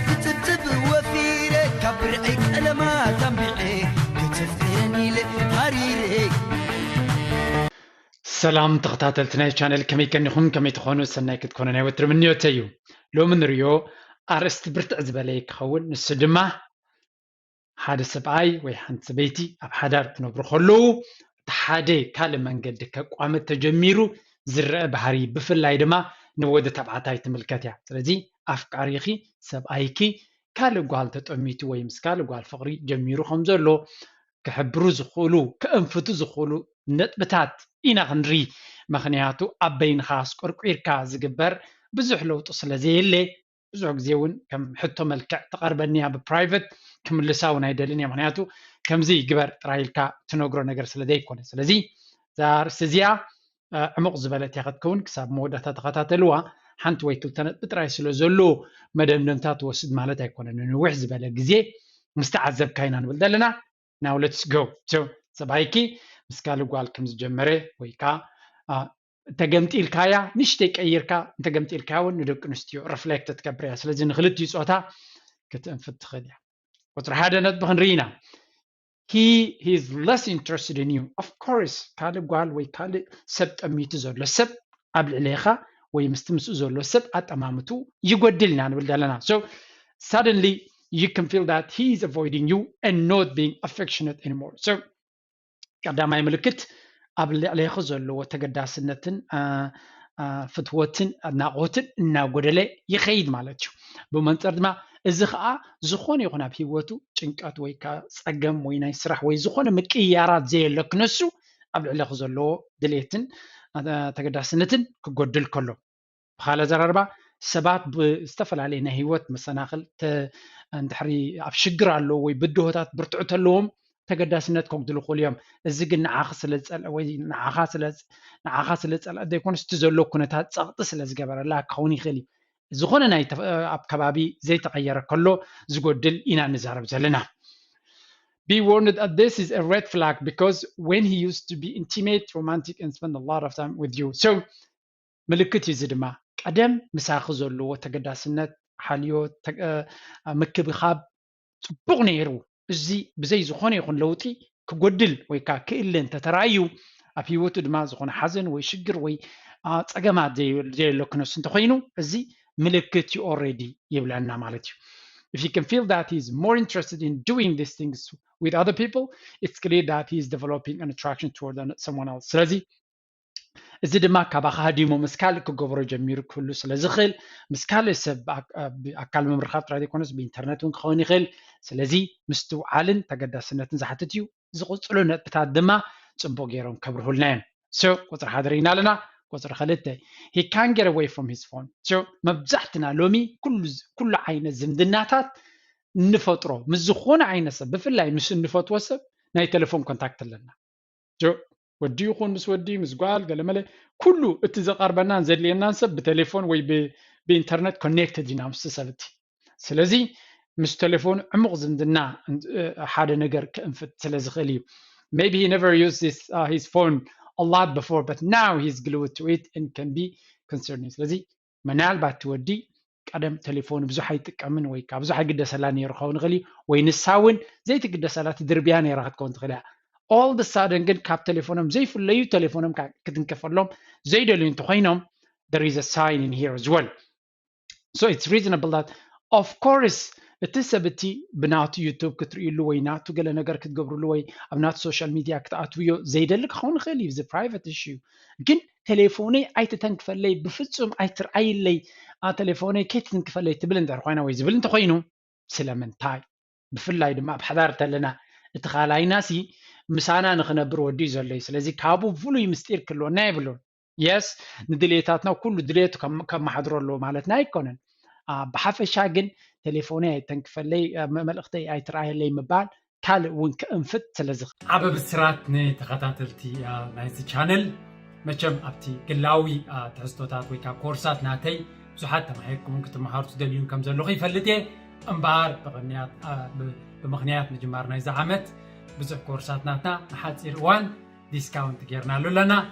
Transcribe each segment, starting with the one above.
كتبتب وفيري كبرعيك ألما تنبعي كتفيرني لهاريري سلام تخطاتلتنا channel كمي كنخم كمي تخونو سناي كتكوننا وتر منيو تيو لو من ريو أرست برتع زباليك خون السدمة حدا سبعي وي حنت سبيتي أب حدار تنبر خلو تحادي كالم منقد كقامت تجميرو زرع بحري بفلاي دما نود تبعتاي تملكتها سلازي أفكاريخي سبعيكي كالو قال تطميتو وي مسكالو قال فقري جميرو خمزلو كحبرو زخولو كأنفتو زخولو نتبتات إنا غنري مخنياتو أبين خاص قرقيركا زقبر بزح لو تصل زيلي بزح زيون كم حتو ملكع تقربنيها ببرايفت كم لساونا يدلني مخنياتو كم زي قبر ترايلكا تنوغرو نقر سلدي كون سلزي زار سزيا عمق زبالة ياخدكون كساب مودة تتغطاتلوا حانت ويتل تنت بتراي سلو زلو مدمدمتات وسد مالتا يكون نوح زبالة جزي مستعذب كاينان ولدلنا now let's go so سبايكي مسكالو قال كم زجمره ويكا تجمتي الكايا نشتك أيركا تجمتي الكاون ندق نستيو رفلكت تكبريها سلزي نخلط يسوتها كتنفت خديها وتر هذا نتبخن رينا he is less interested in you of course كالو قال ويكالو سبت أميتو زول لسب قبل عليها ويمستمسو زول لسب أتمامتو يقدلنا نبلدلنا so suddenly you can feel that he is avoiding you and not being affectionate anymore. So, قدامي ملكت قبل عليه خزل وتقداسنتن فتوتن ناقوتن ناقودله يخيد مالتشو بمنطر ما الزخاء زخون يخونا بهيوتو چنقات ويكا صقم ويناي سرح وي زخون مقيارات زي لكنسو قبل عليه خزل دليتن تقداسنتن كقدل كله بخاله زراربا سبات بستفل علينا هيوت مسناخل اندحري ابشجر الله وي بدهوتات برتعت لهم تقداسنت كوغدلو خوليوم ازغ نعاخ سلصل وي نعاخ سلصل اد يكون استزلو كنتات صقط سلازغبر لا كوني خلي زخونه ناي اب كبابي زي تغير كله زغدل انا نزارب زلنا Be warned that this is a red flag because when he used to be intimate, romantic and spend a lot of time with you. So ملكت يزدما قدم مساخ زلو تقداسنت حاليو مكب خاب صبغ نيرو زي بزي زخون يكون لوتي كغدل ويكا كإلن تترايو أبيوتو دما زخون حزن ويشجر وي صقما زي لوكنوس انت خوينو زي ملكت you already يبلعنا مالتي if you can feel that he's more interested in doing these things with other people it's clear that he's developing an attraction toward someone else ስለዚህ እዚ ድማ ካብ ኣኻዲሞ መስካል ክገብሮ ጀሚሩ ኩሉ ስለ ዝኽእል መስካል ሰብ ኣካል ምምርኻብ ጥራይ ዘይኮነስ ብኢንተርኔት እውን ክኸውን ይኽእል ስለዚ ምስትውዓልን ተገዳስነትን ዝሓትት እዩ ዝቕፅሉ ነጥብታት ድማ ፅቡቅ ገይሮም ከብርሁልና እዮም so ቁፅሪ ሓደ ሪኢና ኣለና ቁፅሪ ክልተ he can get away from his phone so መብዛሕትና ሎሚ ኩሉ ዓይነት ዝምድናታት ንፈጥሮ ምስ ዝኾነ ዓይነት ሰብ ብፍላይ ምስ እንፈትዎ ሰብ ናይ ቴሌፎን ኮንታክት ኣለና so ودي يكون مسودي مسقال قال ماله كله اتزقربنا زلينا نسب بتليفون وي بإنترنت كونكتد جنا مستسبتي سلازي مش تليفون عمق زندنا حدا نجر كأنفت سلازي خليه maybe he never used his phone a lot before but now he's glued to it and can be concerning سلازي منال بعد تودي قدم تليفون بزح يتقمن وي كابزح قد سلاني يرخون غلي وينساون زي تقد سلات دربيان يراح تكون تخلع all the sudden get cap telephone زي فليو تليفونهم كتنكفلهم زي دلين تخينهم there is a sign in here as well so it's reasonable that of course التسبتي بنات يوتيوب كتريلو ويناتو قال نجار كتقبروا له ابنات سوشيال ميديا كتاتويو زي دلك خون خلي the private issue لكن تليفوني اي تنكفلي بفصم اي ترعي لي تليفوني كيت تنكفلي تبلن دار خوينا ويز بلن تخينو سلامنتاي بفلاي دما بحضرت لنا اتخالاي ناسي مسانا نخنبر ودي زلي سلازي كابو فلو يمستير كله نايبلون يس ندليتاتنا كله دليتو كم حضروا له مالتنا يكونن بحفشا جن تليفوني تنكفلي ملقتي اي تراي لي مبال كال ونك انفت سلازخ عبب السرات ني تخاتلتي نايس چانل مچم ابتي قلاوي تحستوتات ويكا كورسات ناتي بزحات تمحيكم ممكن تمحارتو دليون كم زلو يفلتي انبار بغنيات بمغنيات نجمار نايز عامت بزح كورسات ناتا نحاصير وان ديسكاونت غيرنا لنا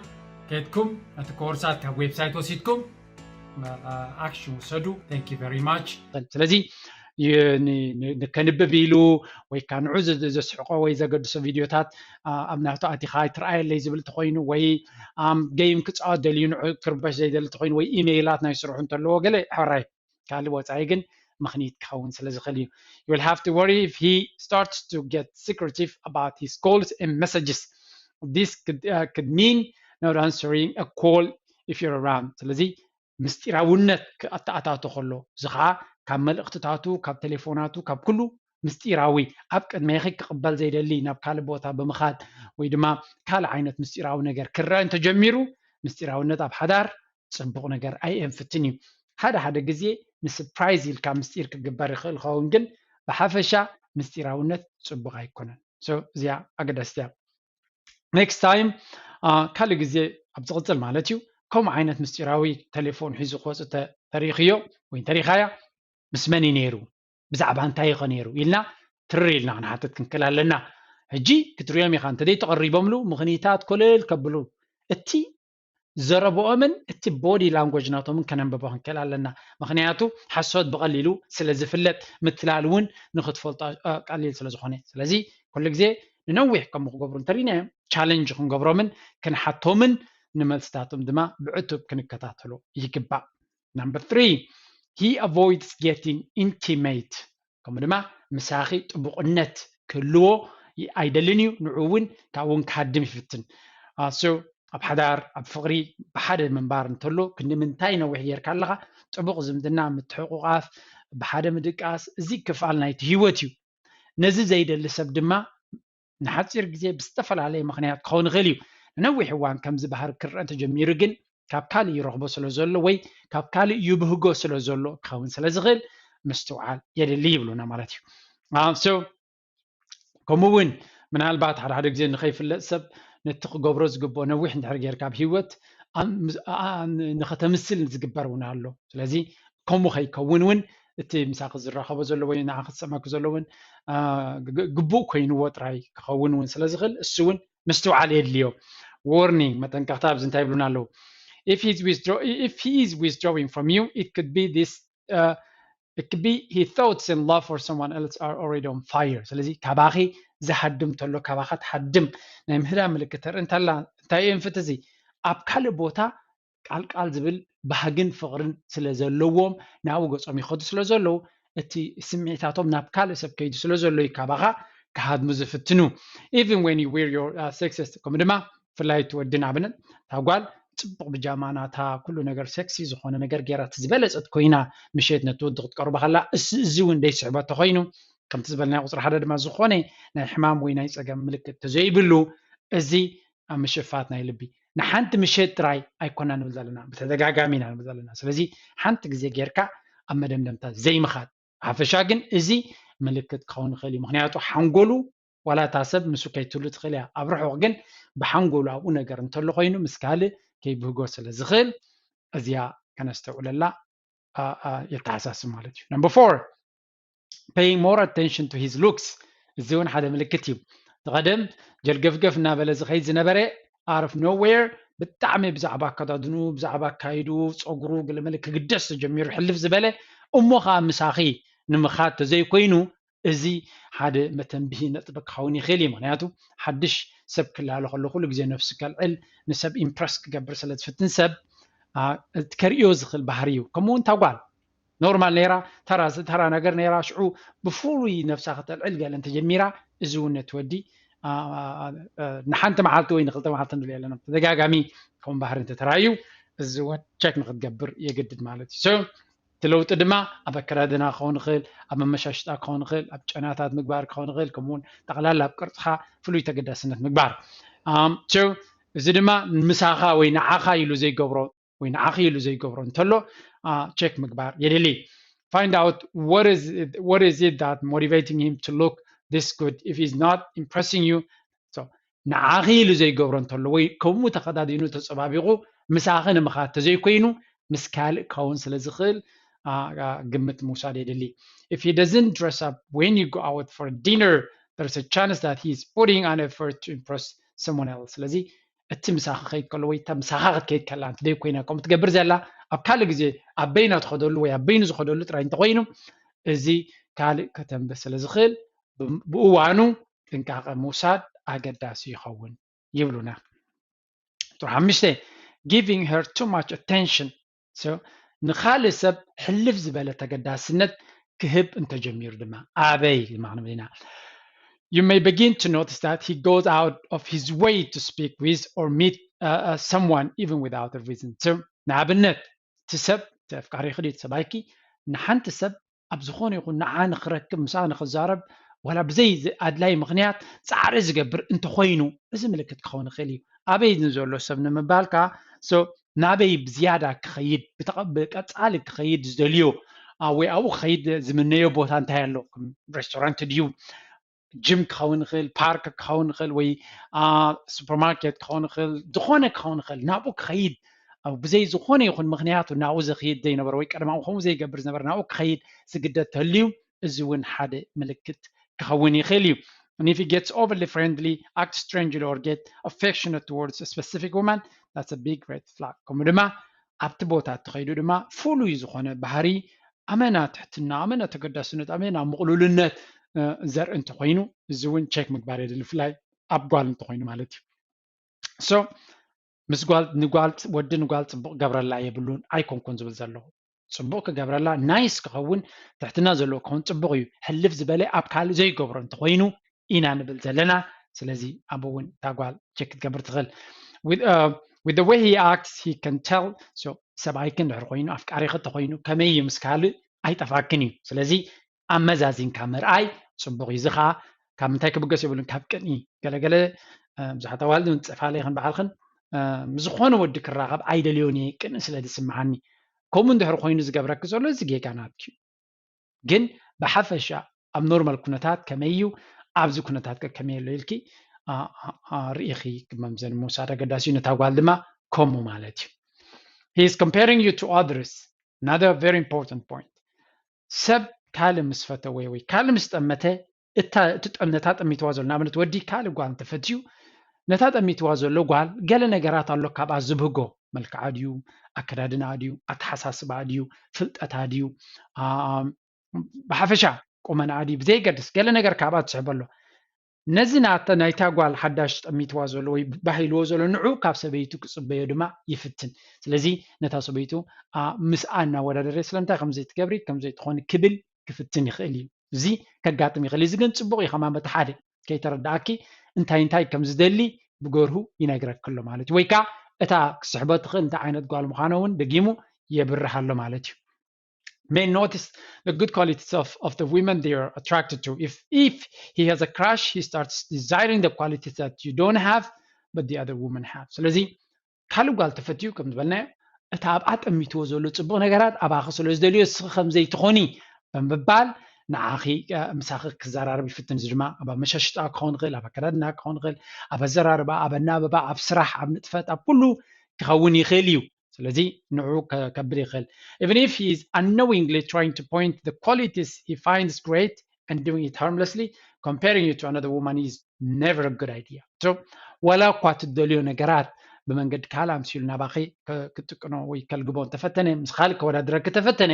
كيتكم ات كورسات كويب سايت وسيتكم اكشن وسدو ثانك يو فيري ماتش ስለዚህ كنببيلو وي كان عزز زسحقو وي زقدسو فيديوتات ابناتو اتيخاي تراي لي زبل تخوينو وي جيم كصا دليو كربش زي دل تخوين وي ايميلات ناي سرحو انتلو قال حراي قال وصاي جن مخنيت كون سلاز خلي you will have to worry if he starts to get secretive about his calls and messages this could mean not answering a call if you're around ስለዚህ ምስጢራውነት ኣተኣታቶ ከሎ እዚ ከዓ ካብ መልእኽትታቱ ካብ ቴሌፎናቱ ካብ ኩሉ ምስጢራዊ ኣብ ቅድሜኺ ክቕበል ዘይደሊ ናብ ካልእ ቦታ ብምኻድ ወይ ድማ ካልእ ዓይነት ምስጢራዊ ነገር ክረአ እንተጀሚሩ ምስጢራውነት ኣብ ሓዳር ፅቡቕ ነገር ኣይእንፍትን እዩ ሓደ ግዜ ንስፕራይዝ ኢልካ ምስጢር ክግበር ይኽእል ኸውን ግን ብሓፈሻ ምስጢራውነት ፅቡቕ ኣይኮነን እዚኣ ኣገዳሲት እያ ኔክስት ታይም ካልእ ግዜ ኣብ ዝቕፅል ማለት እዩ ከምኡ ዓይነት ምስጢራዊ ቴሌፎን ሒዙ ክወፅእ ተሪኽዮ ወይ ተሪኻያ ምስ መን ነይሩ ብዛዕባ እንታይ ኢኸ ነይሩ ኢልና ትርር ኢልና ክንሓትት ክንክእል ኣለና ሕጂ ክትሪኦም ኢኻ እንተደይ ተቐሪቦምሉ ምኽንያታት ኮለል ከብሉ እቲ ዘረብኦምን እቲ ቦዲ ላንጉጅ ናቶምን ከነንብቦ ክንክእል ኣለና ምክንያቱ ሓሶት ብቐሊሉ ስለ ዝፍለጥ ምትላል እውን ንኽትፈልጦ ቀሊል ስለ ዝኾነ ስለዚ ኩሉ ግዜ ንነዊሕ ከምኡ ክገብሩ እንተሪናዮም ቻሌንጅ ክንገብሮምን ክንሓቶምን ንመልስታቶም ድማ ብዕቱብ ክንከታተሎ ይግባእ number 3 he avoids getting intimate ከምኡ ድማ ምሳኺ ጥቡቕነት ክህልዎ ኣይደልን እዩ ንዑ እውን ካብ እውን ክሃድም ይፍትን so ኣብ ሓዳር ኣብ ፍቕሪ ብሓደ ምንባር እንተሎ ክንምንታይ ነዊሕ ጌርካ ኣለኻ ጥቡቕ ዝምድና ምትሕቑቓፍ ብሓደ ምድቃስ እዚ ክፋል ናይቲ ህይወት እዩ ነዚ ዘይደሊ ሰብ ድማ ንሓፂር ግዜ ብዝተፈላለየ ምክንያት ክኸውን ይኽእል እዩ ንነዊሕ እዋን ከምዚ ባህሪ ክርአ ተጀሚሩ ግን ካብ ካልእ ይረኽቦ ስለ ዘሎ ወይ ካብ ካልእ ይብህጎ ስለ ዘሎ ክኸውን ስለ ዝኽእል ምስትውዓል የድሊ ይብሉና ማለት እዩ so ከምኡ እውን ምናልባት ሓደ ግዜ ንኸይፍለጥ ሰብ ነቲ ክገብሮ ዝግብኦ ነዊሕ እንድሕር ጌርካ ኣብ ሂወት ንኸተምስል ዝግበር እውን ኣሎ ስለዚ ከምኡ ከይከውን እውን እቲ ምሳኺ ዝራኸቦ ዘሎ ወይ ንዓ ክትሰማኩ ዘሎ እውን ግቡእ ኮይኑዎ ጥራይ ክኸውን እውን ስለ ዝኽእል እሱ እውን ምስትውዓል የድልዮ warning መጠንቀቕታ ኣብዚ እንታይ ይብሉና ኣለዉ if he is withdrawing from you it could be his thoughts and love for someone else are already on fire ስለዚ ካባኺ ዝሓድም ተሎ ካባኻ ትሓድም ናይ ምህዳም ምልክት ተርኢ እንተላ እንታይ እንፍት እዚ ኣብ ካልእ ቦታ ቃልቃል ዝብል ባህግን ፍቕርን ስለ ዘለዎም ናብኡ ገጾም ይኸዱ ስለ ዘለዉ እቲ ስምዒታቶም ናብ ካልእ ሰብ ከይዱ ስለ ዘሎ እዩ ካባኻ ክሃድሙ ዝፍትኑ even when you wear your sexes ከምኡ ድማ ፍላይ ትወዲ ንኣብነት ታጓል ፅቡቕ ብጃማ ናታ ኩሉ ነገር ሴክሲ ዝኾነ ነገር ጌራት ዝበለፀት ኮይና ምሸት ነቲ ወዲ ክትቀርባ ከላ እዚ እውን ደይስዕበቶ ኮይኑ ከምቲ ዝበልና ቁፅሪ ሓደ ድማ ዝኾነ ናይ ሕማም ወይ ናይ ፀገም ምልክት ተዘይብሉ እዚ ኣብ ምሽፋት ናይ ልቢ ንሓንቲ ምሸት ጥራይ ኣይኮና ንብል ዘለና ብተደጋጋሚ ኢና ንብል ዘለና ስለዚ ሓንቲ ግዜ ጌርካ ኣብ መደምደምታ ዘይምኻድ ሓፈሻ ግን እዚ ምልክት ክኸውን ይኽእል እዩ ምክንያቱ ሓንጎሉ ዋላ እታ ሰብ ምሱ ከይትህሉ ትኽእል እያ ኣብ ርሑቕ ግን ብሓንጎሉ ኣብኡ ነገር እንተሎ ኮይኑ ምስ ካልእ ከይብህጎ ስለ ዝኽእል እዚኣ ከነስተውዕለላ የተሓሳስብ ማለት እዩ number 4 paying more attention to his looks እዚ እውን ሓደ ምልክት እዩ ዝቐደም ጀልገፍገፍ እናበለ ዝኸይድ ዝነበረ out of nowhere ብጣዕሚ ብዛዕባ ኣከዳድኑ ብዛዕባ ኣካይዱ ፀጉሩ ገለመለ ክግደስ ተጀሚሩ ሕልፍ ዝበለ እሞ ከዓ ምሳኺ ንምኻድ ተዘይኮይኑ እዚ ሓደ መተንብሂ ነጥቢ ክኸውን ይኽእል እዩ ምክንያቱ ሓድሽ ሰብ ክላሎ ከሎ ኩሉ ግዜ ነፍሲ ከልዕል ንሰብ ኢምፕረስ ክገብር ስለ ዝፍትን ሰብ ከርእዮ ዝኽእል ባህሪ እዩ ከምኡ እውን ታጓል ኖርማል ነይራ ተራ ነገር ነይራ ሽዑ ብፍሉይ ነፍሳ ከተልዕል ገለ እንተጀሚራ እዚ እውን ነቲ ወዲ ንሓንቲ መዓልቲ ወይ ንክልተ መዓልቲ ንብል ኣለና ተደጋጋሚ ከምኡ ባህሪ እንተተራእዩ እዚ እውን ቸክ ንክትገብር የገድድ ማለት እዩ ትለውጥ ድማ ኣብ ኣከዳድና ክኸውን ይኽእል ኣብ መመሻሽጣ ክኸውን ይኽእል ኣብ ጨናታት ምግባር ክኸውን ይኽእል ከምኡውን ጠቕላላ ኣብ ቅርፅኻ ፍሉይ ተገዳስነት ምግባር እዚ ድማ ምሳኻ ወይ ንዓኻ ኢሉ ዘይገብሮ ወይ ንዓኺ ኢሉ ዘይገብሮ እንተሎ ቸክ ምግባር የድሊ find out what is it that motivating him to look this good if he's not impressing you so ንዓኺ ኢሉ ዘይገብሮ እንተሎ ወይ ከምኡ ተኸዳዲኑ ተፀባቢቑ ምሳኺ ንምኻድ ተዘይኮይኑ ምስ ካልእ ክኸውን ስለ ዝኽእል ግምት ምውሳድ የድሊ if he doesn't dress up when you go out for dinner there's a chance that he's putting an effort to impress someone else ስለዚ እቲ ምሳኺ ከይድ ከሎ ወይ ምሳኻ ክትከይድ ከላ እንተ ደይኮይና ከምኡ ትገብር ዘላ ኣብ ካልእ ግዜ ኣብ በይና ትኸደሉ ወይ ኣብ በይኑ ዝኸደሉ ጥራይ እንተኮይኑ እዚ ካልእ ከተንብህ ስለ ዝኽእል ብእዋኑ ጥንቃቐ ምውሳድ ኣገዳሲ ይኸውን ይብሉና ቁጥሪ 5 giving her too much attention so ንኻልእ ሰብ ሕልፍ ዝበለ ተገዳስነት ክህብ እንተጀሚሩ ድማ ኣበይ ማግነም ኢና You may begin to notice that he goes out of his way to speak with or meet someone even without a reason. So, ንኣብነት ትሰብ ተፍቃሪ ክዲት ሰባይኪ ንሓንቲ ሰብ ኣብ ዝኾነ ይኹን ንዓ ንኽረክብ ምሳ ንኽዛረብ ወላ ብዘይ ኣድላይ ምኽንያት ፃዕሪ ዝገብር እንተኾይኑ እዚ ምልክት ክኸውን ይኽእል እዩ ኣበይ ዘሎ ሰብ ንምባልካ ናበይ ብዝያዳ ክኸይድ ብቀፃሊ ክኸይድ ዝደልዮ ወይ ኣብኡ ክኸይድ ዝምነዮ ቦታ እንታይ ኣሎ ሬስቶራንት ድዩ ጅም ክኸውን ይኽእል ፓርክ ክኸውን ይኽእል ወይ ሱፐርማርኬት ክኸውን ይኽእል ዝኾነ ክኸውን ይኽእል ናብኡ ክኸይድ ኣብ ብዘይ ዝኾነ ይኹን ምኽንያቱ ናብኡ ዘኽይድ ዘይነበረ ወይ ቀደማ ከምኡ ዘይገብር ዝነበረ ናብኡ ክኸይድ ዝግደድ ተልዩ እዚ እውን ሓደ ምልክት ክኸውን ይኽእል እዩ And if he gets overly friendly, acts strangely, or get affectionate towards a specific woman, that's a big red flag. ከምኡ ድማ ኣብቲ ቦታ ትኸይዱ ድማ ፍሉይ ዝኾነ ባህሪ ኣመና ትሕትና ኣመና ተገዳስነት ኣመና ምቕሉልነት ዘርኢ እንተኾይኑ እዚ እውን ቼክ ምግባር የድሊ ብፍላይ ኣብ ጓል እንተኾይኑ ማለት እዩ ሶ ምስ ጓል ወዲ ንጓል ፅቡቕ ገብረላ የብሉን ኣይኮንኩን ዝብል ዘለዎ ፅቡቕ ክገብረላ ናይስ ክኸውን ትሕትና ዘለዎ ክኸውን ፅቡቕ እዩ ሕልፍ ዝበለ ኣብ ካልእ ዘይገብሮ እንተኾይኑ ኢና ንብል ዘለና ስለዚ ኣብ እውን እታ ጓል ቼክ ክትገብር ትኽእል with the way he acts he can tell so ሰብኣይክን ድሕር ኮይኑ ኣፍቃሪ ክተኾይኑ ከመይ እዩ ምስ ካልእ ኣይጠፋክን እዩ ስለዚ ኣመዛዚንካ ምርኣይ ፅቡቕ እዩ እዚ ከዓ ካብ ምንታይ ክብገስ የብሉን ካብ ቅኒ ገለገለ ብዙሓት ኣዋልድ ፅፋለይኽን በዓልኽን ዝኾነ ወዲ ክራኸብ ኣይደልዮን እየ ቅኒ ስለ ዝስምዓኒ ከምኡ እንድሕር ኮይኑ ዝገብረክ ዘሎ እዚ ጌጋ ናትኪ ግን ብሓፈሻ ኣብ ኖርማል ኩነታት ከመይ እዩ ኣብዚ ኩነታት ከመይ ኣሎ ኢልኪ ርኢኺ መምዘን ምውሳድ ኣገዳሲ እዩ ነታ ጓል ድማ ከምኡ ማለት እዩ he is comparing you to others another very important point ሰብ ካልእ ምስ ፈተወ ወይ ካልእ ምስ ጠመተ ነታ ጠሚትዋ ዘሎ ንኣብነት ወዲ ካልእ ጓል እንተፈትዩ ነታ ጠሚትዋ ዘሎ ጓል ገለ ነገራት ኣሎ ካብኣ ዝብህጎ መልክዓ ድዩ ኣከዳድና ድዩ ኣተሓሳስባ ድዩ ፍልጠታ ድዩ ብሓፈሻ ቁመና ድዩ ብዘይገድስ ገለ ነገር ካብኣ ትስሕብ ኣሎ ነዚ ናይታ ጓል ሓዳሽ ጠሚትዋ ዘሎ ወይ ባሂልዎ ዘሎ ንዑ ካብ ሰበይቱ ክፅበዮ ድማ ይፍትን ስለዚ ነታ ሰበይቱ ምስኣ እናወዳደረ ስለምንታይ ከምዘይ ትገብሪ ከምዘይ ትኾኒ ክብል ክፍትን ይኽእል እዩ እዚ ከጋጥም ይኽእል እዚ ግን ፅቡቕ እዩ ከማመት ሓደ ከይተረዳእኪ እንታይ ከም ዝደሊ ብገርሁ ይነግረክ ኣሎ ማለት እዩ ወይ ከዓ እታ ክስሕቦ ትኽእል እንታይ ዓይነት ጓል ምዃኑ እውን ደጊሙ የብርህ ኣሎ ማለት እዩ may notice the good qualities of the women they are attracted to if he has a crush he starts desiring the qualities that you don't have but the other women have ስለዚ ካልእ ጓል ተፈትዩ ከም ዝበልና እታ ኣብኣ ጠሚትዎ ዘሎ ፅቡቕ ነገራት ኣባኺ ስለ ዝደልዮ እስኺ ከምዘይ ትኾኒ ብምባል ንዓኺ ምሳኺ ክዘራርብ ይፍትን እዚ ድማ ኣብ መሸሽጣ ክኸውን ይኽእል ኣብ ኣከዳድና ክኸውን ይኽእል ኣብ ኣዘራርባ ኣብ ኣናብባ ኣብ ስራሕ ኣብ ንጥፈት ኣብ ኩሉ ክኸውን ይኽእል እዩ ስለዚ ንዑ ከብል ይኽእል even if he is unknowingly trying to point the qualities he finds great and doing it harmlessly comparing you to another woman is never a good idea so ወላ እኳ ትደልዮ ነገራት ብመንገዲ ካልእ ኣምሲሉ ናባኺ ክጥቅኖ ወይ ከልግቦ እንተፈተነ ምስ ካልእ ከወዳድረክ ተፈተነ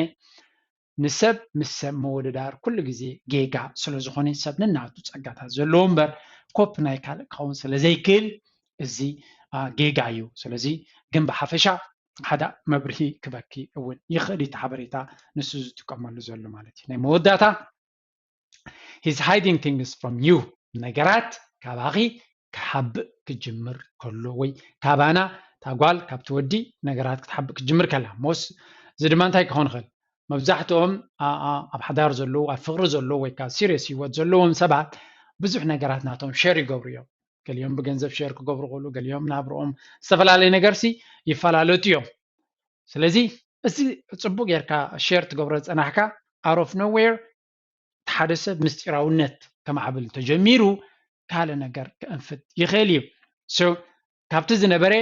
ንሰብ ምስ ሰብ መወዳዳር ኩሉ ግዜ ጌጋ ስለ ዝኾነ ሰብ ንናቱ ፀጋታት ዘለዎ እምበር ኮፕ ናይ ካልእ ክኸውን ስለ ዘይክእል እዚ ጌጋ እዩ ስለዚ ግን ብሓፈሻ ሓደ መብርሂ ክበኪ እውን ይኽእል እቲ ሓበሬታ ንሱ ዝጥቀመሉ ዘሎ ማለት እዩ ናይ መወዳእታ he's hiding things from you ነገራት ካባኺ ክሓብእ ክጅምር ከሎ ወይ ካባና ታጓል ካብቲ ወዲ ነገራት ክትሓብእ ክጅምር ከላ ሞስ እዚ ድማ እንታይ ክኸውን ይኽእል መብዛሕትኦም ኣብ ሓዳር ዘለዉ ኣብ ፍቕሪ ዘለዉ ወይ ከዓ ሲሪየስ ሂወት ዘለዎም ሰባት ብዙሕ ነገራት ናቶም ሸር ይገብሩ እዮም ገሊኦም ብገንዘብ ሸር ክገብሩ ከሉ ገሊኦም ናብርኦም ዝተፈላለየ ነገርሲ ይፈላለጡ እዮም ስለዚ እዚ ፅቡቅ ጌርካ ሸር ትገብሮ ፀናሕካ out of nowhere ሓደ ሰብ ምስጢራውነት ከማዕብል ተጀሚሩ ካለ ነገር ከንፍት ይኽእል እዩ so ካብቲ ዝነበረ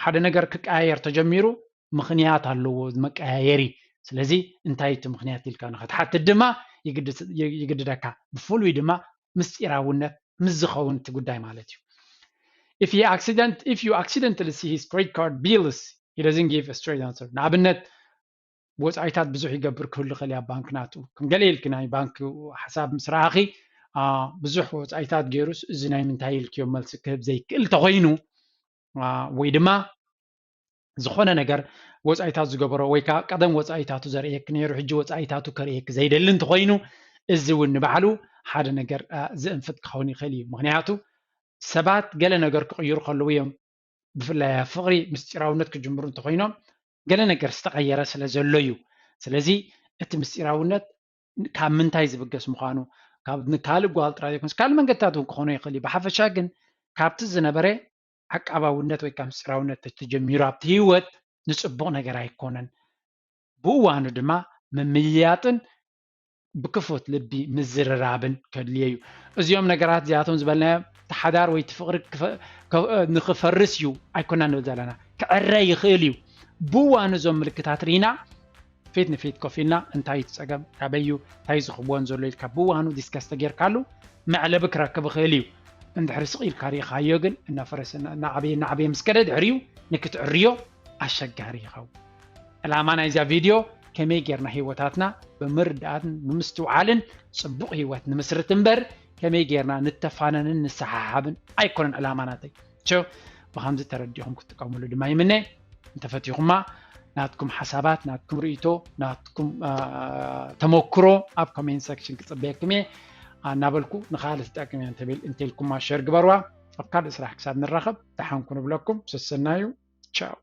ሓደ ነገር ክቀያየር ተጀሚሩ ምኽንያት ኣለዎ መቀያየሪ ስለዚ እንታይ እቲ ምኽንያት ኢልካ ንኽትሓትት ድማ ይግድደካ ብፍሉይ ድማ ምስጢራውነት ምስ ዝኸውን እቲ ጉዳይ ማለት እዩ if you accidentally see his credit card bills he doesn't give a straight answer ንኣብነት وصايتات بزح يقبر كل خليا بانكناتو كم قليل كناي بانك حساب مسراخي بزح وصايتات جيروس زناي من تايل كيوم ملس كهب زي كل تغينو ويدما زخونه ነገር ወጻይታት ዝገበሮ ወይ ቀደም ወጻይታቱ ዘርኤክ ነይሩ ሕጂ ወጻይታቱ ከርኤክ ዘይደልን ተኮይኑ እዚ እውን ባዕሉ ሓደ ነገር ዝእንፍት ክኸውን ይኽእል እዩ ምክንያቱ ሰባት ገለ ነገር ክቅይሩ ከለዉ እዮም ብፍላይ ፍቅሪ ምስጢራውነት ክጅምሩ እንተኮይኖም ገለ ነገር ዝተቀየረ ስለ ዘሎ እዩ ስለዚ እቲ ምስጢራውነት ካብ ምንታይ ዝብገስ ምዃኑ ካብ ካልእ ጓል ጥራይ ይኩንስ ካልእ መንገድታት እውን ክኾኑ ይኽእል እዩ ብሓፈሻ ግን ካብቲ ዝነበረ ዓቃባውነት ወይ ካብ ምስጢራውነት ተጀሚሩ ኣብቲ ህይወት ንፅቡቅ ነገር ኣይኮነን ብእዋኑ ድማ ምምያጥን ብክፉት ልቢ ምዝርራብን ከድልየ እዩ እዚኦም ነገራት እዚኣቶም ዝበልናዮ ተሓዳር ወይ ትፍቅሪ ንክፈርስ እዩ ኣይኮና ንብል ዘለና ክዕረ ይኽእል እዩ ብእዋኑ እዞም ምልክታት ሪና ፊት ንፊት ኮፍ ኢልና እንታይ ፀገም ካበዩ እንታይ ዝኽብዎን ዘሎ ኢልካ ብእዋኑ ዲስከስ ተጌርካሉ መዕለቢ ክረክብ ይኽእል እዩ እንድሕሪ ስቂልካ ሪኢኻዮ ግን እናፈረሰ ናዓበየ ምስ ከደ ድሕሪኡ ንክትዕርዮ ኣሸጋሪ ይኸውን ዕላማ ናይዛ ቪድዮ ከመይ ጌርና ሂወታትና ብምርዳእን ብምስትውዓልን ፅቡቅ ሂወት ንምስርት እምበር ከመይ ጌርና ንተፋነንን ንሰሓሓብን ኣይኮነን ዕላማናተይ ቾ ብከምዚ ተረዲኹም ክትጥቀምሉ ድማ ይምነ እንተፈቲኹማ ናትኩም ሓሳባት ናትኩም ርእቶ ናትኩም ተሞክሮ ኣብ ኮሜንት ሴክሽን ክፅበየኩም እየ እናበልኩ ንኻልእ ዝጠቅም እያ እንተኢልኩማ ሸር ግበርዋ ኣብ ካልእ ስራሕ ክሳብ ንራኸብ ደሓን ኩኑ ብለኩም ስሰናዩ ቻው